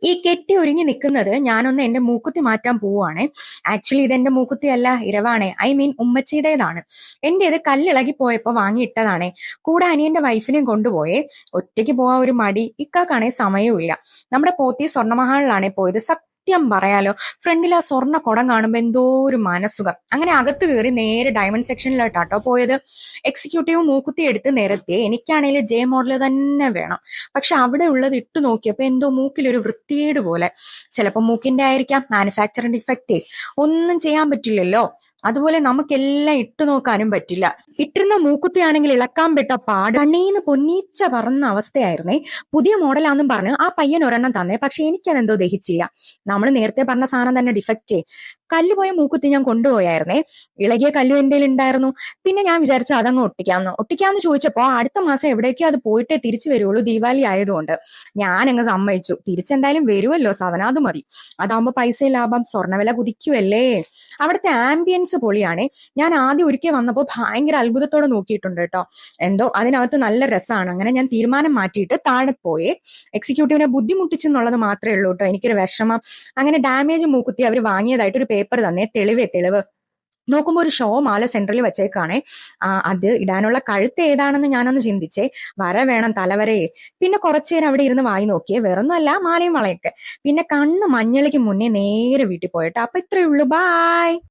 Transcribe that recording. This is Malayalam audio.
ഈ കെട്ടി ഒരുങ്ങി നിൽക്കുന്നത് ഞാനൊന്ന് എന്റെ മൂക്കുത്തി മാറ്റാൻ പോവുകയാണെ. ആക്ച്വലി ഇതെന്റെ മൂക്കുത്തി അല്ല, ഇരവാണേ. I mean ഉമ്മച്ചിയുടേതാണ്. എന്റെ ഇത് കല്ലിളകി പോയപ്പോ വാങ്ങിയിട്ടതാണേ. കൂടെ അനിയന്റെ വൈഫിനെയും കൊണ്ടുപോയേ. ഒറ്റയ്ക്ക് പോവാൻ ഒരു മടി, ഇക്കാക്കാണെ സമയവും ഇല്ല. നമ്മുടെ പോത്തി സ്വർണ്ണമഹാളിലാണെ പോയത്. സത്യം പറയാലോ, ഫ്രണ്ടിൽ ആ സ്വർണ്ണ കുടം കാണുമ്പോ എന്തോ ഒരു മനസുഖം. അങ്ങനെ അകത്ത് കയറി നേരെ ഡയമണ്ട് സെക്ഷനിലോട്ടാട്ടോ പോയത്. എക്സിക്യൂട്ടീവ് മൂക്കുത്തി എടുത്ത് നിരത്തി. എനിക്കാണെങ്കിൽ ജെ മോഡൽ തന്നെ വേണം. പക്ഷെ അവിടെ ഉള്ളത് ഇട്ട് നോക്കിയപ്പോ എന്തോ മൂക്കിലൊരു വൃത്തികേട് പോലെ. ചിലപ്പോ മൂക്കിന്റെ ആയിരിക്കാം, മാനുഫാക്ചറിംഗ് ഡിഫക്റ്റേ. ഒന്നും ചെയ്യാൻ പറ്റില്ലല്ലോ. അതുപോലെ നമുക്കെല്ലാം ഇട്ടു നോക്കാനും പറ്റില്ല. ഇട്ടിരുന്ന മൂക്കുത്തിയാണെങ്കിൽ ഇളക്കാൻ പെട്ട പാട്, കണ്ണീന്ന് പൊന്നീച്ച പറന്ന അവസ്ഥയായിരുന്നേ. പുതിയ മോഡലാന്നും പറഞ്ഞ് ആ പയ്യൻ ഒരെണ്ണം തന്നേ. പക്ഷെ എനിക്കതെന്തോ ദഹിച്ചില്ല. നമ്മൾ നേരത്തെ പറഞ്ഞ സാധനം തന്നെ ഡിഫക്റ്റേ. കല്ലുപോയ മൂക്കുത്തി ഞാൻ കൊണ്ടുപോയായിരുന്നേ. ഇളകിയ കല്ലും എന്റെ ഉണ്ടായിരുന്നു. പിന്നെ ഞാൻ വിചാരിച്ചു അതങ്ങ് ഒട്ടിക്കാന്ന് ചോദിച്ചപ്പോ അടുത്ത മാസം എവിടേക്കോ അത് പോയിട്ടേ തിരിച്ചു വരുള്ളൂ, ദീപാവലി ആയതുകൊണ്ട്. ഞാനങ്ങ് സമ്മതിച്ചു. തിരിച്ചെന്തായാലും വരുമല്ലോ സാധനം, അത് മതി. അതാവുമ്പോ പൈസ ലാഭം, സ്വർണ്ണവില കുതിക്കുവല്ലേ. അവിടുത്തെ ആംബിയൻസ് പൊളിയാണേ. ഞാൻ ആദ്യം ഒരിക്കൽ വന്നപ്പോൾ ഭയങ്കര അത്ഭുതത്തോടെ നോക്കിയിട്ടുണ്ട് കേട്ടോ. എന്തോ അതിനകത്ത് നല്ല രസമാണ്. അങ്ങനെ ഞാൻ തീരുമാനം മാറ്റിയിട്ട് താഴെ പോയേ. എക്സിക്യൂട്ടീവിനെ ബുദ്ധിമുട്ടിച്ചെന്നുള്ളത് മാത്രമേ ഉള്ളൂ കേട്ടോ എനിക്കൊരു വിഷമം. അങ്ങനെ ഡാമേജ് മൂക്കുത്തി അവർ വാങ്ങിയതായിട്ട് ഒരു പേപ്പർ തന്നെ, തെളിവ് നോക്കുമ്പോ ഒരു ഷോ മാല സെന്ററിൽ വെച്ചേക്കാണേ. അത് ഇടാനുള്ള കഴുത്ത് ഏതാണെന്ന് ഞാനൊന്ന് ചിന്തിച്ചേ. വര വേണം, തലവരയെ. പിന്നെ കുറച്ചുനേരം അവിടെ ഇരുന്ന് വായി നോക്കിയേ. വേറൊന്നുമല്ല, മാലയും വളയൊക്കെ. പിന്നെ കണ്ണ് മഞ്ഞളിക്ക് മുന്നേ നേരെ വീട്ടിൽ പോയിട്ട്. അപ്പൊ ഇത്രയേ ഉള്ളൂ. ബായ്.